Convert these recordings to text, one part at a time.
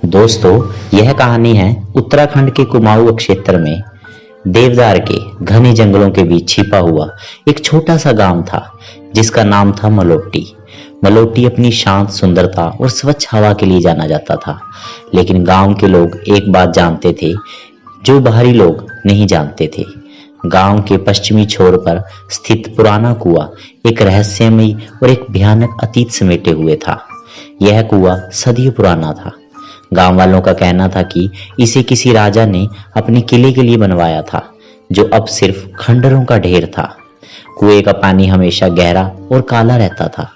दोस्तों, यह कहानी है उत्तराखंड के कुमाऊं क्षेत्र में देवदार के घने जंगलों के बीच छिपा हुआ एक छोटा सा गांव था जिसका नाम था मलोट्टी। मलोट्टी अपनी शांत सुंदरता और स्वच्छ हवा के लिए जाना जाता था। लेकिन गांव के लोग एक बात जानते थे जो बाहरी लोग नहीं जानते थे। गांव के पश्चिमी छोर पर स्थित पुराना कुआं एक रहस्यमयी और एक भयानक अतीत समेटे हुए था। यह कुआं सदियों पुराना था। गांव वालों का कहना था कि इसे किसी राजा ने अपने किले के लिए बनवाया था, जो अब सिर्फ खंडरों का ढेर था। कुएं का पानी हमेशा गहरा और काला रहता था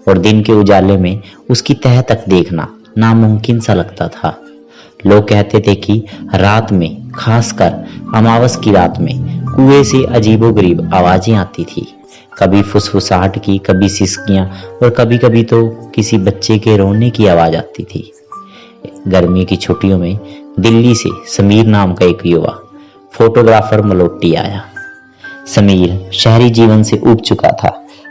और दिन के उजाले में उसकी तह तक देखना नामुमकिन सा लगता था। लोग कहते थे कि रात में, खासकर अमावस की रात में, कुएं से अजीबोगरीब आवाजें आती थी। कभी फुसफुसाहट की, कभी सिसकियां और कभी कभी तो किसी बच्चे के रोने की आवाज आती थी। गर्मी की छुट्टियों में दिल्ली से समीर नाम का एक युवा फोटोग्राफर मलोट्टी आया। समीर शहरी जीवन से ऊब चुका था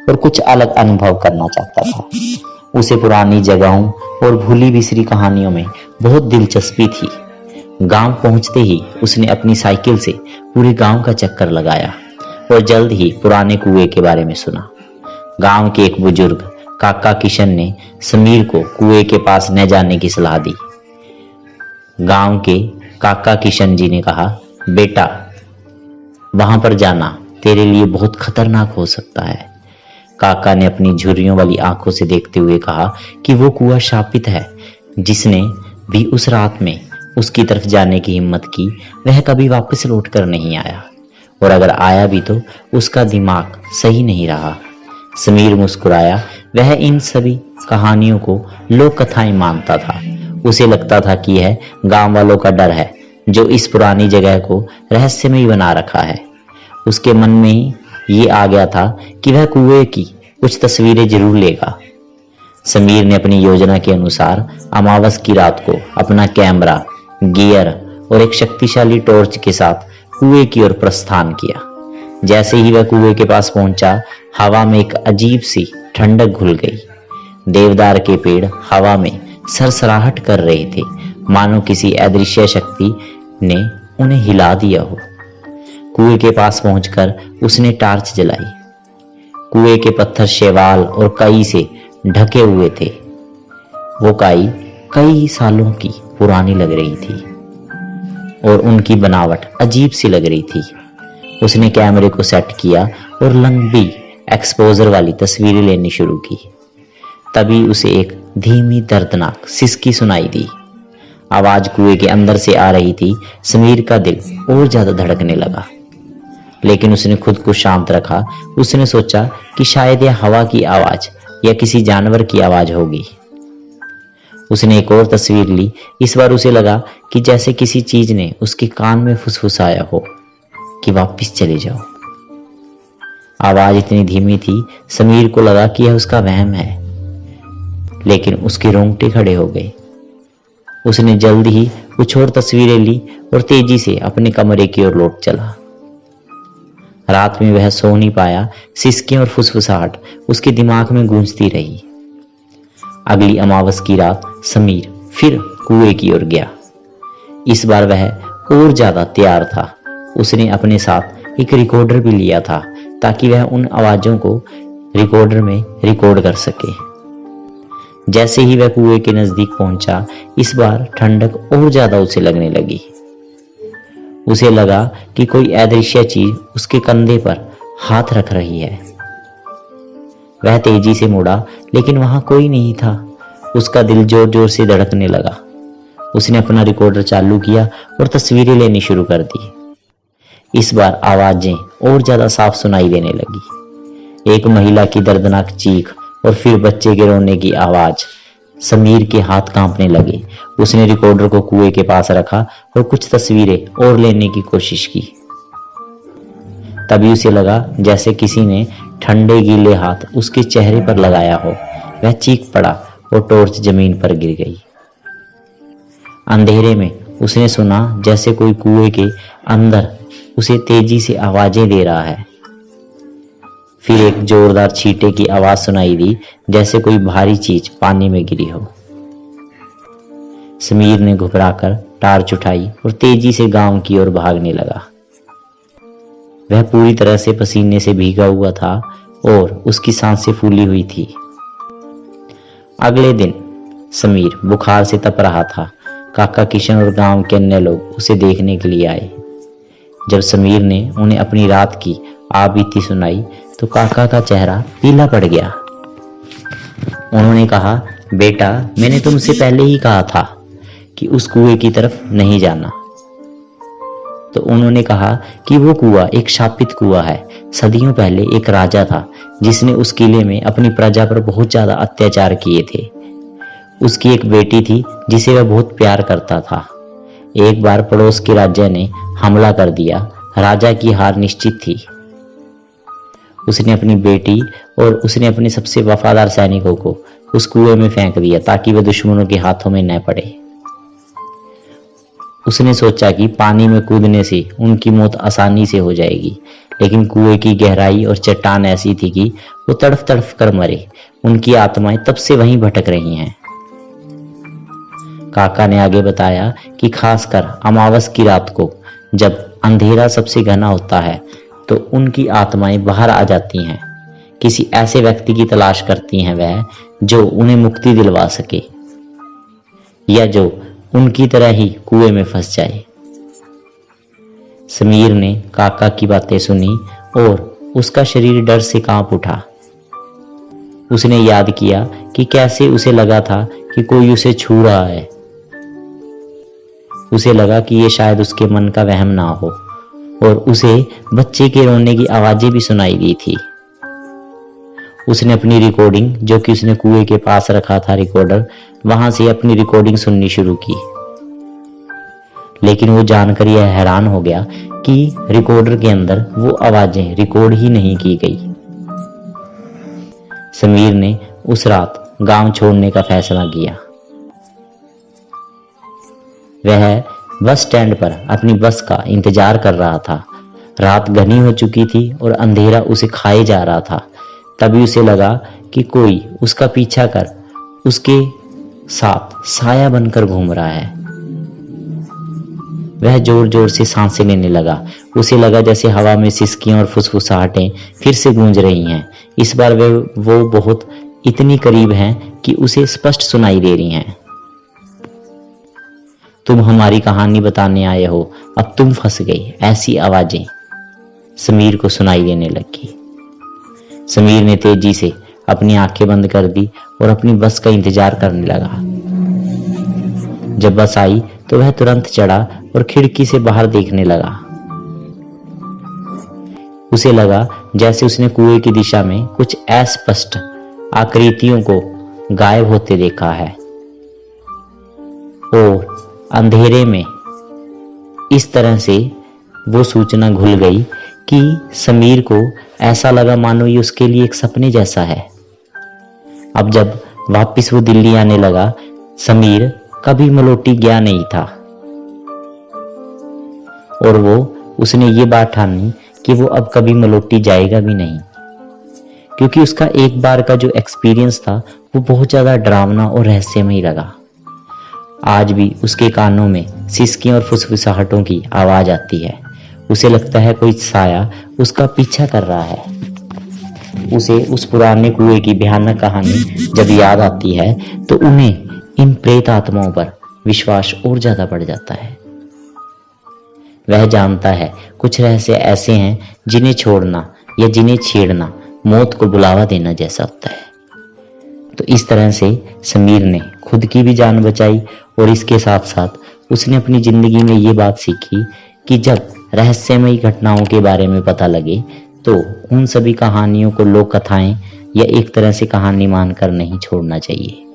और कुछ अलग अनुभव करना चाहता था। उसे पुरानी जगहों और भूली बिसरी कहानियों में बहुत दिलचस्पी थी। गांव पहुंचते ही उसने अपनी साइकिल से पूरे गांव का चक्कर लगाया और जल्द ही पुराने कुएं के बारे में सुना। गांव के एक बुजुर्ग काका किशन ने समीर को कुएं के पास न जाने की सलाह दी। गांव के काका किशन जी ने कहा, बेटा, वहां पर जाना तेरे लिए बहुत खतरनाक हो सकता है। काका ने अपनी झुर्रियों वाली आंखों से देखते हुए कहा कि वो कुआं शापित है। जिसने भी उस रात में उसकी तरफ जाने की हिम्मत की, वह कभी वापस लौट कर नहीं आया, और अगर आया भी तो उसका दिमाग सही नहीं रहा। समीर मुस्कुराया। वह इन सभी कहानियों को लोक कथाएं मानता था। उसे लगता था कि यह गांव वालों का डर है जो इस पुरानी जगह को रहस्यमयी बना रखा है। उसके मन में ही ये आ गया था कि वह कुएं की कुछ तस्वीरें जरूर लेगा। समीर ने अपनी योजना के अनुसार अमावस की रात को अपना कैमरा, गियर और एक शक्तिशाली टॉर्च के साथ कुएं की ओर प्रस्थान किया। जैसे ही वह कुएं के पास पहुंचा, हवा में एक अजीब सी ठंडक घुल गई। देवदार के पेड़ हवा में सरसराहट कर रहे थे, मानो किसी अदृश्य शक्ति ने उन्हें हिला दिया हो। कुएं के पास पहुंचकर उसने टार्च जलाई। कुएं के पत्थर शैवाल और काई से ढके हुए थे। वो काई कई सालों की पुरानी लग रही थी और उनकी बनावट अजीब सी लग रही थी। उसने कैमरे को सेट किया और लंबी एक्सपोजर वाली तस्वीरें लेनी शुरू की। तभी उसे एक धीमी दर्दनाक सिसकी सुनाई दी। आवाज कुएं के अंदर से आ रही थी। समीर का दिल और ज्यादा धड़कने लगा, लेकिन उसने खुद को शांत रखा। उसने सोचा कि शायद यह हवा की आवाज या किसी जानवर की आवाज होगी। उसने एक और तस्वीर ली। इस बार उसे लगा कि जैसे किसी चीज ने उसके कान में फुसफुसाया हो कि वापस चले जाओ। आवाज इतनी धीमी थी, समीर को लगा कि यह उसका वहम है, लेकिन उसके रोंगटे खड़े हो गए। उसने जल्द ही कुछ और तस्वीरें ली और तेजी से अपने कमरे की ओर लौट चला। रात में वह सो नहीं पाया। सिसकियां और फुसफुसाहट उसके दिमाग में गूंजती रही। अगली अमावस की रात समीर फिर कुएं की ओर गया। इस बार वह और ज्यादा तैयार था। उसने अपने साथ एक रिकॉर्डर भी लिया था ताकि वह उन आवाजों को रिकॉर्डर में रिकॉर्ड कर सके। जैसे ही वह कुएं के नजदीक पहुंचा, इस बार ठंडक और ज्यादा उसे लगने लगी। उसे लगा कि कोई अदृश्य चीज उसके कंधे पर हाथ रख रही है। वह तेजी से मुड़ा, लेकिन वहां कोई नहीं था। उसका दिल जोर जोर से धड़कने लगा। उसने अपना रिकॉर्डर चालू किया और तस्वीरें लेनी शुरू कर दी। इस बार आवाजें और ज्यादा साफ सुनाई देने लगी। एक महिला की दर्दनाक चीख और फिर बच्चे के रोने की आवाज। समीर के हाथ कांपने लगे। उसने रिकॉर्डर को कुएं के पास रखा और कुछ तस्वीरें और लेने की कोशिश की। तभी उसे लगा जैसे किसी ने ठंडे गीले हाथ उसके चेहरे पर लगाया हो। वह चीख पड़ा और टॉर्च जमीन पर गिर गई। अंधेरे में उसने सुना जैसे कोई कुएं के अंदर उसे तेजी से आवाजें दे रहा है। फिर एक जोरदार छींटे की आवाज सुनाई दी, जैसे कोई भारी चीज पानी में गिरी हो। समीर ने घबराकर टार्च उठाई और तेजी से गांव की ओर भागने लगा। वह पूरी तरह से पसीने से भीगा हुआ था और उसकी सांसें फूली हुई थी। अगले दिन समीर बुखार से तप रहा था। काका किशन और गांव के अन्य लोग उसे देखने के लिए आए। जब समीर ने उन्हें अपनी रात की आपबीती सुनाई तो काका का चेहरा पीला पड़ गया। उन्होंने कहा, बेटा, मैंने तुमसे पहले ही कहा था कि उस कुएं की तरफ नहीं जाना। तो उन्होंने कहा कि वो कुआं एक शापित कुआं है। सदियों पहले एक राजा था जिसने उस किले में अपनी प्रजा पर बहुत ज्यादा अत्याचार किए थे। उसकी एक बेटी थी जिसे वह बहुत प्यार करता था। एक बार पड़ोस के राज्य ने हमला कर दिया। राजा की हार निश्चित थी। उसने अपनी बेटी और उसने अपने सबसे वफादार सैनिकों को उस कुएं में फेंक दिया ताकि वे दुश्मनों के हाथों में न पड़े। उसने सोचा कि पानी में कूदने से उनकी मौत आसानी से हो जाएगी, लेकिन कुएं की गहराई और चट्टान ऐसी थी कि वो तड़फ तड़फ कर मरे। उनकी आत्माएं तब से वहीं भटक रही हैं। काका ने आगे बताया कि खासकर अमावस की रात को जब अंधेरा सबसे घना होता है तो उनकी आत्माएं बाहर आ जाती हैं। किसी ऐसे व्यक्ति की तलाश करती हैं वह जो उन्हें मुक्ति दिलवा सके या जो उनकी तरह ही कुएं में फंस जाए। समीर ने काका की बातें सुनी और उसका शरीर डर से कांप उठा। उसने याद किया कि कैसे उसे लगा था कि कोई उसे छू रहा है। उसे लगा कि ये शायद उसके मन का वहम ना हो और उसे बच्चे के रोने की आवाजें भी सुनाई दी थी। उसने अपनी रिकॉर्डिंग, जो कि उसने कुएं के पास रखा था रिकॉर्डर, वहां से अपनी रिकॉर्डिंग सुननी शुरू की। लेकिन वो जानकर यह हैरान हो गया कि रिकॉर्डर के अंदर वो आवाजें रिकॉर्ड ही नहीं की गई। समीर ने उस रात गांव छोड़ने का फैसला किया। वह बस स्टैंड पर अपनी बस का इंतजार कर रहा था। रात घनी हो चुकी थी और अंधेरा उसे खाए जा रहा था। तभी उसे लगा कि कोई उसका पीछा कर उसके साथ साया बनकर घूम रहा है। वह जोर जोर से सांसें लेने लगा। उसे लगा जैसे हवा में सिसकियां और फुसफुसाहटें फिर से गूंज रही हैं। इस बार वो बहुत इतनी करीब हैं कि उसे स्पष्ट सुनाई दे रही हैं। तुम हमारी कहानी बताने आए हो, अब तुम फंस गई, ऐसी आवाजें समीर को सुनाई देने लगी। समीर ने तेजी से अपनी आंखें बंद कर दी और अपनी बस का इंतजार करने लगा। जब बस आई तो वह तुरंत चढ़ा और खिड़की से बाहर देखने लगा। उसे लगा जैसे उसने कुएं की दिशा में कुछ अस्पष्ट आकृतियों को गायब होते देखा है और अंधेरे में इस तरह से वो सूचना घुल गई कि समीर को ऐसा लगा मानो ये उसके लिए एक सपने जैसा है। अब जब वापस वो दिल्ली आने लगा, समीर कभी मलोटी गया नहीं था और उसने ये बात ठानी कि वो अब कभी मलोटी जाएगा भी नहीं, क्योंकि उसका एक बार का जो एक्सपीरियंस था वो बहुत ज्यादा डरावना और रहस्यमय लगा। आज भी उसके कानों में सिसकियों और फुसफुसाहटों की आवाज आती है। उसे लगता है कोई साया उसका पीछा कर रहा है। उसे उस पुराने कुएं की भयानक कहानी जब याद आती है तो उन्हें इन प्रेत आत्माओं पर विश्वास और ज्यादा बढ़ जाता है। वह जानता है कुछ रहस्य ऐसे हैं जिन्हें छोड़ना या जिन्हें छेड़ना मौत को बुलावा देना जैसा होता है। तो इस तरह से समीर ने खुद की भी जान बचाई और इसके साथ साथ उसने अपनी जिंदगी में ये बात सीखी कि जब रहस्यमयी घटनाओं के बारे में पता लगे तो उन सभी कहानियों को लोक कथाएं या एक तरह से कहानी मानकर नहीं छोड़ना चाहिए।